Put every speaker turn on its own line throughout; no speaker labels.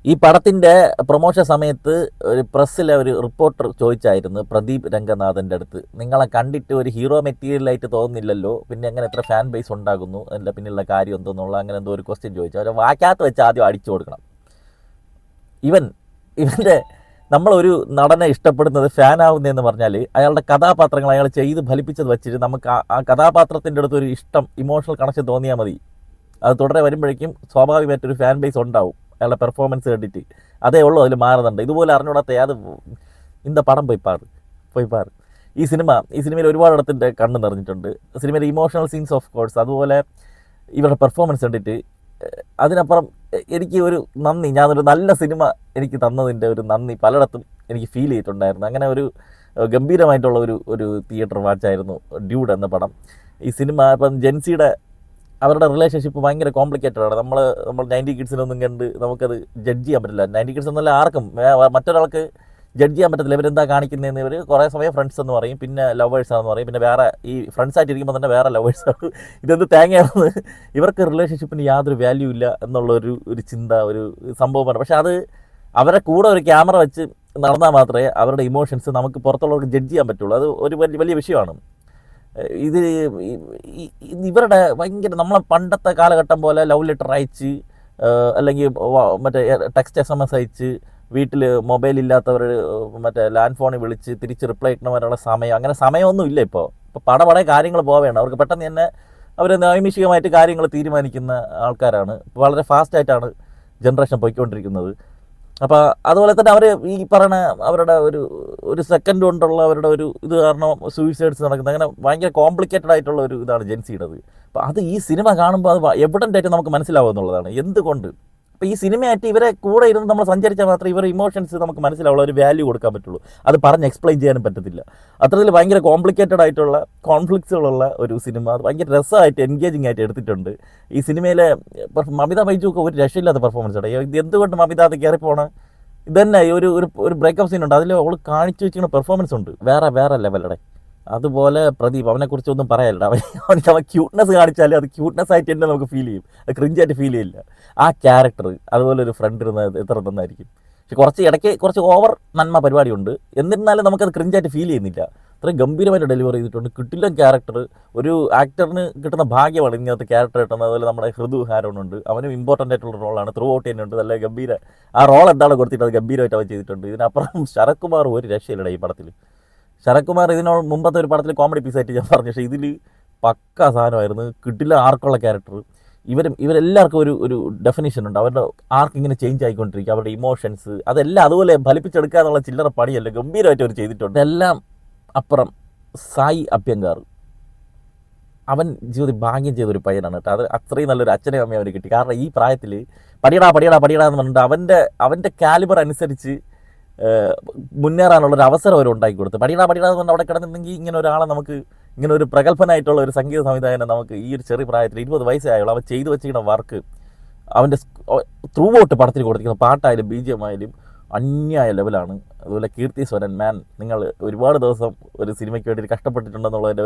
ഈ പടത്തിൻ്റെ പ്രൊമോഷൻ സമയത്ത് ഒരു പ്രസ്സിലെ ഒരു റിപ്പോർട്ടർ ചോദിച്ചായിരുന്നു പ്രദീപ് രംഗനാഥൻ്റെ അടുത്ത്, നിങ്ങളെ കണ്ടിട്ട് ഒരു ഹീറോ മെറ്റീരിയലായിട്ട് തോന്നുന്നില്ലല്ലോ, പിന്നെ എങ്ങനെ എത്ര ഫാൻ ബേസ് ഉണ്ടാകുന്നു, അതിൻ്റെ പിന്നിലുള്ള കാര്യം എന്തോന്നുള്ള അങ്ങനെ എന്തോ ഒരു ക്വസ്റ്റ്യൻ ചോദിച്ചു. അവർ വാക്കാത്ത് വെച്ച് ആദ്യം അടിച്ചു കൊടുക്കണം. ഇവൻ്റെ നമ്മളൊരു നടനെ ഇഷ്ടപ്പെടുന്നത് ഫാനാവുന്നതെന്ന് പറഞ്ഞാൽ അയാളുടെ കഥാപാത്രങ്ങൾ അയാൾ ചെയ്ത് ഫലിപ്പിച്ചത് വെച്ചിട്ട് നമുക്ക് ആ കഥാപാത്രത്തിൻ്റെ അടുത്തൊരു ഇഷ്ടം, ഇമോഷണൽ കണക്ഷൻ തോന്നിയാൽ മതി. അത് തുടരെ വരുമ്പോഴേക്കും സ്വാഭാവികമായിട്ടൊരു ഫാൻ ബേസ് ഉണ്ടാവും അയാളുടെ പെർഫോമൻസ് കണ്ടിട്ട്. അതേ ഉള്ളൂ അതിൽ മാറുന്നുണ്ട്. ഇതുപോലെ അറിഞ്ഞൂടാത്ത അത് ഇന്ന പടം പോയി പാറ്. ഈ സിനിമയിൽ ഒരുപാട് ഇടത്തിൻ്റെ കണ്ണ് നിറഞ്ഞിട്ടുണ്ട്. സിനിമയിലെ ഇമോഷണൽ സീൻസ് ഓഫ് കോഴ്സ്, അതുപോലെ ഇവരുടെ പെർഫോമൻസ് കണ്ടിട്ട് അതിനപ്പുറം എനിക്ക് ഒരു നന്ദി, ഞാനൊരു നല്ല സിനിമ എനിക്ക് തന്നതിൻ്റെ ഒരു നന്ദി പലയിടത്തും എനിക്ക് ഫീൽ ചെയ്തിട്ടുണ്ടായിരുന്നു. അങ്ങനെ ഒരു ഗംഭീരമായിട്ടുള്ള ഒരു തിയേറ്റർ വാച്ചായിരുന്നു ഡ്യൂഡ് എന്ന പടം. ഈ സിനിമ ഇപ്പം ജെൻസിയുടെ അവരുടെ റിലേഷൻഷിപ്പ് ഭയങ്കര കോംപ്ലിക്കേറ്റഡ് ആണ്. നമ്മൾ 90 കിഡ്സിനൊന്നും കണ്ട് നമുക്കത് ജഡ്ജ് ചെയ്യാൻ പറ്റില്ല. 90 കിഡ്സ് എന്നല്ല ആർക്കും മറ്റൊരാൾക്ക് ജഡ്ജ് ചെയ്യാൻ പറ്റത്തില്ല. ഇവരെന്താ കാണിക്കുന്നതെന്ന്. ഇവർ കുറേ സമയം ഫ്രണ്ട്സ് എന്ന് പറയും, പിന്നെ ലവേഴ്സാണെന്ന് പറയും, പിന്നെ വേറെ ഈ ഫ്രണ്ട്സായിട്ടിരിക്കുമ്പോൾ തന്നെ വേറെ ലവേഴ്സാണ്. ഇതെന്ത് തേങ്ങയാണെന്ന്. ഇവർക്ക് റിലേഷൻഷിപ്പിന് യാതൊരു വാല്യൂ ഇല്ല എന്നുള്ളൊരു ചിന്ത, ഒരു സംഭവമാണ്. പക്ഷെ അത് അവരെ കൂടെ ഒരു ക്യാമറ വെച്ച് നടന്നാൽ മാത്രമേ അവരുടെ ഇമോഷൻസ് നമുക്ക് പുറത്തുള്ളവർക്ക് ജഡ്ജ് ചെയ്യാൻ പറ്റുള്ളൂ. അത് ഒരു വലിയ വിഷയമാണ്. ഇത് ഇവരുടെ ഭയങ്കര നമ്മളെ പണ്ടത്തെ കാലഘട്ടം പോലെ ലവ് ലെറ്റർ അയച്ച് അല്ലെങ്കിൽ മറ്റേ ടെക്സ്റ്റ് SMS അയച്ച് വീട്ടിൽ മൊബൈൽ ഇല്ലാത്തവർ മറ്റേ ലാൻഡ് ഫോണിൽ വിളിച്ച് തിരിച്ച് റിപ്ലൈ ഇട്ടവരുള്ള സമയം, അങ്ങനെ സമയമൊന്നും ഇല്ല ഇപ്പോൾ. പടപടെ കാര്യങ്ങൾ പോവേണ്ട. അവർക്ക് പെട്ടെന്ന് തന്നെ അവർ നൈമിഷികമായിട്ട് കാര്യങ്ങൾ തീരുമാനിക്കുന്ന ആൾക്കാരാണ്. വളരെ ഫാസ്റ്റായിട്ടാണ് ജനറേഷൻ പോയിക്കൊണ്ടിരിക്കുന്നത്. അപ്പോൾ അതുപോലെ തന്നെ അവർ ഈ പറയുന്ന അവരുടെ ഒരു സെക്കൻഡ് കൊണ്ടുള്ള അവരുടെ ഇത് കാരണം സൂയിസൈഡ്സ് നടക്കുന്നത്, അങ്ങനെ ഭയങ്കര കോംപ്ലിക്കേറ്റഡ് ആയിട്ടുള്ള ഒരു ഇതാണ് ജെൻസിയുടേത്. അപ്പോൾ അത് ഈ സിനിമ കാണുമ്പോൾ അത് എവിഡൻ്റ് ആയിട്ട് നമുക്ക് മനസ്സിലാവും എന്നുള്ളതാണ്. എന്തുകൊണ്ട് അപ്പോൾ ഈ സിനിമയായിട്ട് ഇവരെ കൂടെ ഇരുന്ന് നമ്മൾ സഞ്ചരിച്ചാൽ മാത്രമേ ഇവരുടെ ഇമോഷൻസ് നമുക്ക് മനസ്സിലാവുള്ള ഒരു വാല്യൂ കൊടുക്കാൻ പറ്റുള്ളൂ. അത് പറഞ്ഞ് എക്സ്പ്ലെയിൻ ചെയ്യാനും പറ്റത്തില്ല. അത്തരത്തിൽ ഭയങ്കര കോംപ്ലിക്കേറ്റഡ് ആയിട്ടുള്ള കോൺഫ്ലിക്ട്സുകളുള്ള ഒരു സിനിമ. അത് ഭയങ്കര രസമായിട്ട് എൻഗേജിങ് ആയിട്ട് എടുത്തിട്ടുണ്ട്. ഈ സിനിമയിലെ മമിത ബൈജു ഒക്കെ ഒരു രക്ഷയില്ലാത്ത പെർഫോമൻസ് ആണ്. ഇത് എന്തുകൊണ്ട് മമിത അത് കയറിപ്പോണേ? ഇതന്നെ ഒരു ബ്രേക്കപ്പ് സീൻ ഉണ്ട്, അതിൽ അവൾ കാണിച്ചു വെച്ചിരിക്കുന്ന പെർഫോമൻസ് ഉണ്ട് വേറെ ലെവലടെ. അതുപോലെ പ്രദീപ്, അവനെക്കുറിച്ചൊന്നും പറയാനില്ല. അവൻ ക്യൂട്ട്നെസ് കാണിച്ചാലും അത് ക്യൂട്ട്നെസ് ആയിട്ട് തന്നെ നമുക്ക് ഫീൽ ചെയ്യും, അത് ക്രിഞ്ചായിട്ട് ഫീൽ ചെയ്യില്ല. ആ ക്യാരക്ടർ അതുപോലെ ഒരു ഫ്രണ്ട് ഇരുന്നത് എത്ര നന്നായിരിക്കും. പക്ഷെ ഇടയ്ക്ക് കുറച്ച് ഓവർ നന്മ പരിപാടിയുണ്ട്. എന്നിരുന്നാലും നമുക്കത് ക്രിഞ്ചായിട്ട് ഫീൽ ചെയ്യുന്നില്ല. അത്രയും ഗംഭീരമായിട്ട് ഡെലിവറി ചെയ്തിട്ടുണ്ട്. കിട്ടില്ല ക്യാരക്ടർ. ഒരു ആക്ടറിന് കിട്ടുന്ന ഭാഗ്യമാണ് ഇങ്ങനത്തെ ക്യാരക്ടർ കിട്ടുന്നത്. അതുപോലെ നമ്മുടെ ഹൃദു ഹാരോണുണ്ട്, അവനും ഇമ്പോർട്ടൻ്റ് ആയിട്ടുള്ള റോളാണ്. ത്രൂ ഔട്ട് തന്നെയുണ്ട്. നല്ല ഗംഭീര ആ റോൾ എന്താണ് കൊടുത്തിട്ട് അത് ഗംഭീരമായിട്ട് അവൻ ചെയ്തിട്ടുണ്ട്. ഇതിനപ്പുറം ശരത് കുമാർ ഒരു രക്ഷയില്ലട ഈ പടത്തിൽ. ശരത് കുമാർ ഇതിനോട് മുമ്പത്തെ ഒരു പടത്തിൽ കോമഡി പീസായിട്ട് ഞാൻ പറഞ്ഞു, പക്ഷേ ഇതിൽ പക്ക സാധനമായിരുന്നു. കിട്ടില്ല ആർക്കുള്ള ക്യാരക്ടർ. ഇവരെല്ലാവർക്കും ഒരു ഡെഫിനേഷൻ ഉണ്ട്. അവരുടെ ആർക്ക് ഇങ്ങനെ ചേഞ്ച് ആയിക്കൊണ്ടിരിക്കുക, അവരുടെ ഇമോഷൻസ് അതെല്ലാം അതുപോലെ ഫലിപ്പിച്ചെടുക്കുക എന്നുള്ള ചില്ലറ പണിയല്ല, ഗംഭീരമായിട്ട് അവർ ചെയ്തിട്ടുണ്ട്. എല്ലാം അപ്പുറം സായി അഭ്യങ്കാർ, അവൻ ജീവിതത്തിൽ ഭാഗ്യം ചെയ്തൊരു പയ്യനാണ് കേട്ടോ. അത് അത്രയും നല്ലൊരു അച്ഛനെ അമ്മയും അവർ കിട്ടി. കാരണം ഈ പ്രായത്തിൽ പടിയടാ എന്ന് പറഞ്ഞിട്ട് അവൻ്റെ കാലിബർ അനുസരിച്ച് മുന്നേറാനുള്ളൊരു അവസരം അവർ ഉണ്ടാക്കി കൊടുത്തു. പടിയടാ എന്ന് പറഞ്ഞാൽ അവിടെ കിടന്നിട്ടുണ്ടെങ്കിൽ ഇങ്ങനെ ഒരാളെ നമുക്ക്, ഇങ്ങനെ ഒരു പ്രഗത്ഭനായിട്ടുള്ള ഒരു സംഗീത സംവിധായകനെ നമുക്ക് ഈ ഒരു ചെറിയ പ്രായത്തിൽ 20 വയസ്സായുള്ളൂ അവൻ ചെയ്തു വെച്ചിരിക്കുന്ന വർക്ക്, അവൻ്റെ ത്രൂ ഔട്ട് പടത്തിൽ കൊടുത്തിരിക്കുന്ന പാട്ടായാലും BGM ആയാലും അന്യായ ലെവലാണ്. അതുപോലെ കീർത്തി സ്വരൻ മാൻ, നിങ്ങൾ ഒരുപാട് ദിവസം ഒരു സിനിമയ്ക്ക് വേണ്ടി കഷ്ടപ്പെട്ടിട്ടുണ്ടെന്നുള്ളതിൻ്റെ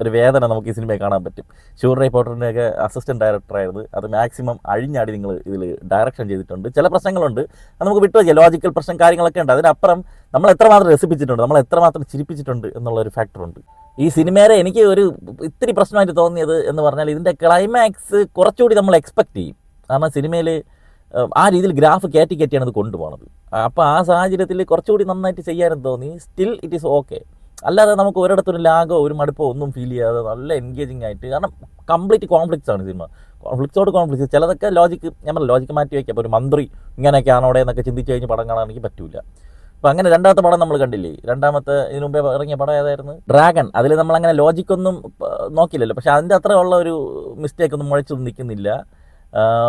ഒരു വേദന നമുക്ക് ഈ സിനിമയിൽ കാണാൻ പറ്റും. ഷൂർ റൈ പോട്ടറിൻ്റെയൊക്കെ അസിസ്റ്റൻറ്റ് ഡയറക്ടറായിരുന്നു. അത് മാക്സിമം അഴിഞ്ഞാടി നിങ്ങൾ ഇതിൽ ഡയറക്ഷൻ ചെയ്തിട്ടുണ്ട്. ചില പ്രശ്നങ്ങളുണ്ട്, അത് നമുക്ക് വിട്ടുവയ്ക്കുക. ലോജിക്കൽ പ്രശ്നം കാര്യങ്ങളൊക്കെ ഉണ്ട്. അതിനപ്പുറം നമ്മൾ എത്രമാത്രം രസിപ്പിച്ചിട്ടുണ്ട്, നമ്മൾ എത്രമാത്രം ചിരിപ്പിച്ചിട്ടുണ്ട് എന്നുള്ളൊരു ഫാക്ടറുണ്ട്. ഈ സിനിമയുടെ എനിക്ക് ഇത്തിരി പ്രശ്നമായിട്ട് തോന്നിയത് എന്ന് പറഞ്ഞാൽ ഇതിൻ്റെ ക്ലൈമാക്സ് കുറച്ചുകൂടി നമ്മൾ എക്സ്പെക്റ്റ് ചെയ്യും. കാരണം സിനിമയിൽ ആ രീതിയിൽ ഗ്രാഫ് കയറ്റിയാണ് ഇത് കൊണ്ടുപോകുന്നത്. അപ്പോൾ ആ സാഹചര്യത്തിൽ കുറച്ചുകൂടി നന്നായിട്ട് ചെയ്യാനും തോന്നി. Still it is okay. അല്ലാതെ നമുക്ക് ഒരിടത്തൊരു ലാഗോ ഒരു മടുപ്പോ ഒന്നും ഫീൽ ചെയ്യാതെ നല്ല എൻഗേജിങ് ആയിട്ട്. കാരണം കംപ്ലീറ്റ് കോൺഫ്ലിക്ട്സ് ആണ് സിനിമ. കോൺഫ്ലിക്ട്സ് ചിലതൊക്കെ ലോജിക്ക് മാറ്റി വയ്ക്കാം. അപ്പോൾ ഒരു മന്ത്രി ഇങ്ങനെയൊക്കെയാണ് അവിടെ എന്നൊക്കെ ചിന്തിച്ച് കഴിഞ്ഞ് പടം കാണാൻ എനിക്ക് പറ്റില്ല. അപ്പോൾ അങ്ങനെ രണ്ടാമത്തെ പടം നമ്മൾ കണ്ടില്ലേ, രണ്ടാമത്തെ ഇതിനു മുമ്പേ ഇറങ്ങിയ പടം ഏതായിരുന്നു, ഡ്രാഗൺ. അതിൽ നമ്മളങ്ങനെ ലോജിക്കൊന്നും നോക്കില്ലല്ലോ. പക്ഷേ അതിൻ്റെ അത്ര ഉള്ള ഒരു മിസ്റ്റേക്കൊന്നും മുഴച്ചൊന്നും നിൽക്കുന്നില്ല.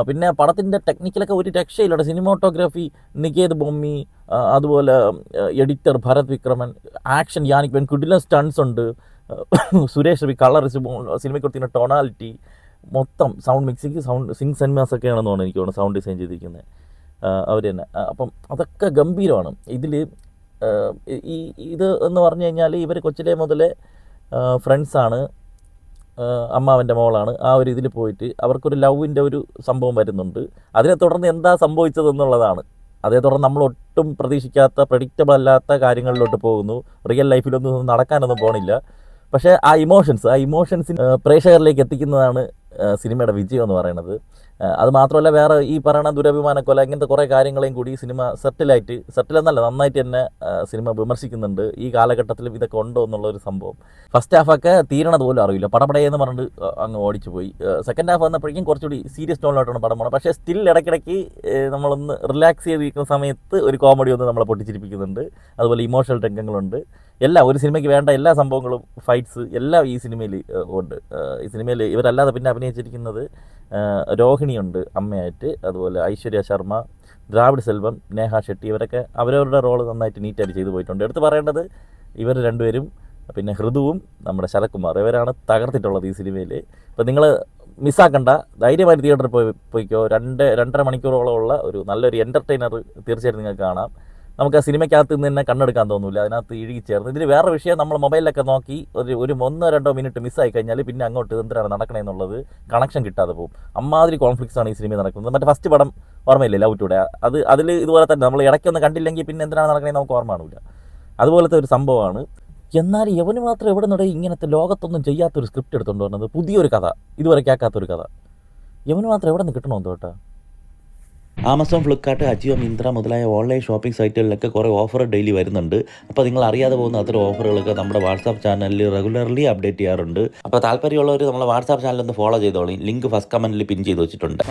പിന്നെ പടത്തിൻ്റെ ടെക്നിക്കലൊക്കെ ഒരു രക്ഷയില്ല. സിനിമാറ്റോഗ്രാഫി നികേത് ബൊമ്മി, അതുപോലെ editor Bharath Vikraman, action Yannick Ben, Kudilan stunts ഉണ്ട്, സുരേഷ് രവി കളറിച്ച് സിനിമയ്ക്ക് കൊടുത്തിരിക്കുന്ന ടൊണാലിറ്റി, മൊത്തം സൗണ്ട് മിക്സിങ്, സിംഗ് സെൻമാസൊക്കെയാണെന്ന് തോന്നുന്നു എനിക്ക് തോന്നുന്നു സൗണ്ട് ഡിസൈൻ ചെയ്തിരിക്കുന്നത് അവർ തന്നെ. അപ്പം അതൊക്കെ ഗംഭീരമാണ്. ഇതിൽ ഇത് എന്ന് പറഞ്ഞു കഴിഞ്ഞാൽ ഇവർ കൊച്ചിലെ മുതലേ ഫ്രണ്ട്സാണ്. അമ്മാവൻ്റെ മോളാണ്. ആ ഒരു ഇതിൽ പോയിട്ട് അവർക്കൊരു ലവിൻ്റെ ഒരു സംഭവം വരുന്നുണ്ട്. അതിനെ തുടർന്ന് എന്താ സംഭവിച്ചതെന്നുള്ളതാണ്. അതേ തുടർന്ന് നമ്മൾ ഒട്ടും പ്രതീക്ഷിക്കാത്ത പ്രഡിക്റ്റബിൾ അല്ലാത്ത കാര്യങ്ങളിലോട്ട് പോകുന്നു. റിയൽ ലൈഫിലൊന്നും നടക്കാനൊന്നും പോണില്ല. പക്ഷേ ആ ഇമോഷൻസിന് പ്രേക്ഷകരിലേക്ക് എത്തിക്കുന്നതാണ് സിനിമയുടെ വിജയം എന്ന് പറയുന്നത്. അത് മാത്രമല്ല വേറെ ഈ പറയുന്ന ദുരഭിമാനക്കൊല ഇങ്ങനത്തെ കുറേ കാര്യങ്ങളെയും കൂടി സിനിമ സെറ്റിലെന്നല്ല നന്നായിട്ട് തന്നെ സിനിമ വിമർശിക്കുന്നുണ്ട്. ഈ കാലഘട്ടത്തിലും ഇതൊക്കെ ഉണ്ടോ എന്നുള്ളൊരു സംഭവം. ഫസ്റ്റ് ഹാഫൊക്കെ തീരണത് പോലും അറിയില്ല, പടപടയെന്ന് പറഞ്ഞിട്ട് അങ്ങ് ഓടിച്ചു പോയി. സെക്കൻഡ് ഹാഫ് വന്നപ്പോഴേക്കും കുറച്ചുകൂടി സീരിയസ് ടോണിലോട്ടാണ് പടം പോകണം. പക്ഷേ സ്റ്റിൽ ഇടയ്ക്കിടയ്ക്ക് നമ്മളൊന്ന് റിലാക്സ് ചെയ്തിരിക്കുന്ന സമയത്ത് ഒരു കോമഡി ഒന്ന് നമ്മളെ പൊട്ടിച്ചിരിപ്പിക്കുന്നുണ്ട്. അതുപോലെ ഇമോഷണൽ രംഗങ്ങളുണ്ട്. ഒരു സിനിമയ്ക്ക് വേണ്ട എല്ലാ സംഭവങ്ങളും, ഫൈറ്റ്സ് എല്ലാം ഈ സിനിമയിൽ ഉണ്ട്. ഈ സിനിമയിൽ ഇവരല്ലാതെ പിന്നെ അഭിനയിച്ചിരിക്കുന്നത് രോഹിണിയുണ്ട് അമ്മയായിട്ട്, അതുപോലെ ഐശ്വര്യ ശർമ്മ, ദ്രാവിഡ് സെൽവം, നേഹ ഷെട്ടി, ഇവരൊക്കെ അവരവരുടെ റോള് നന്നായിട്ട് നീറ്റായിട്ട് ചെയ്തു പോയിട്ടുണ്ട്. എടുത്ത് പറയേണ്ടത് ഇവർ രണ്ടുപേരും, പിന്നെ ഹൃദുവും നമ്മുടെ ശരത്കുമാർ, ഇവരാണ് തകർത്തിട്ടുള്ളത് ഈ സിനിമയിൽ. അപ്പോൾ നിങ്ങൾ മിസ്സാക്കണ്ട, ധൈര്യമായിട്ട് തിയേറ്ററിൽ പോയിക്കോ. 2.5 മണിക്കൂറോളം ഉള്ള ഒരു നല്ലൊരു എൻ്റർടൈനർ തീർച്ചയായിട്ടും നിങ്ങൾക്ക് കാണാം. നമുക്ക് ആ സിനിമയ്ക്കകത്ത് നിന്ന് തന്നെ കണ്ണെടുക്കാൻ തോന്നില്ല, അതിനകത്ത് ഇഴുകിച്ചേർന്ന്. ഇതിൽ വേറെ വിഷയം, നമ്മൾ മൊബൈലിലൊക്കെ നോക്കി ഒരു 1-2 മിനിറ്റ് മിസ്സായി കഴിഞ്ഞാൽ പിന്നെ അങ്ങോട്ട് എന്തിനാണ് നടക്കണമെന്നുള്ളത് കണക്ഷൻ കിട്ടാതെ പോകും. അമ്മാതിരി കോൺഫ്ലിക്ട്സ് ആണ് ഈ സിനിമയിൽ നടക്കുന്നത്. മറ്റേ ഫസ്റ്റ് പടം ഓർമ്മയില്ലേ, ലവ് ടുഡേ, അതിൽ ഇതുപോലെ തന്നെ നമ്മൾ ഇടയ്ക്കൊന്ന് കണ്ടില്ലെങ്കിൽ പിന്നെ എന്തിനാണ് നടക്കണമെന്ന് നമുക്ക് ഓർമ്മ കാണില്ല. അതുപോലത്തെ ഒരു സംഭവമാണ്. എന്നാൽ യവന് മാത്രം എവിടെ നിന്നൂടെ ഇങ്ങനത്തെ ലോകത്തൊന്നും ചെയ്യാത്തൊരു സ്ക്രിപ്റ്റ് എടുത്തുകൊണ്ട് പറഞ്ഞത്, പുതിയൊരു കഥ, ഇതുവരെ കേൾക്കാത്തൊരു കഥ. യവന് മാത്രം എവിടെ നിന്ന് കിട്ടണമെന്ന് കേട്ടോ. ആമസോൺ, ഫ്ലിപ്കാർട്ട്, അജിയോ, മിന്ത്ര മുതലായ ഓൺലൈൻ ഷോപ്പിംഗ് സൈറ്റുകളിലൊക്കെ കുറേ ഓഫർ ഡെയിലി വരുന്നുണ്ട്. അപ്പോൾ നിങ്ങൾ അറിയാതെ പോകുന്ന അത്തരം ഓഫറുകളൊക്കെ നമ്മുടെ വാട്സാപ്പ് ചാനലിൽ റെഗുലർലി അപ്ഡേറ്റ് ചെയ്യാറുണ്ട്. അപ്പോൾ താല്പര്യമുള്ളവർ നമ്മളെ വാട്സാപ്പ് ചാനൽ ഒന്ന് ഫോളോ ചെയ്തോളി. ലിങ്ക് ഫസ്റ്റ് കമൻറ്റിൽ പിൻ ചെയ്ത് വെച്ചിട്ടുണ്ട്.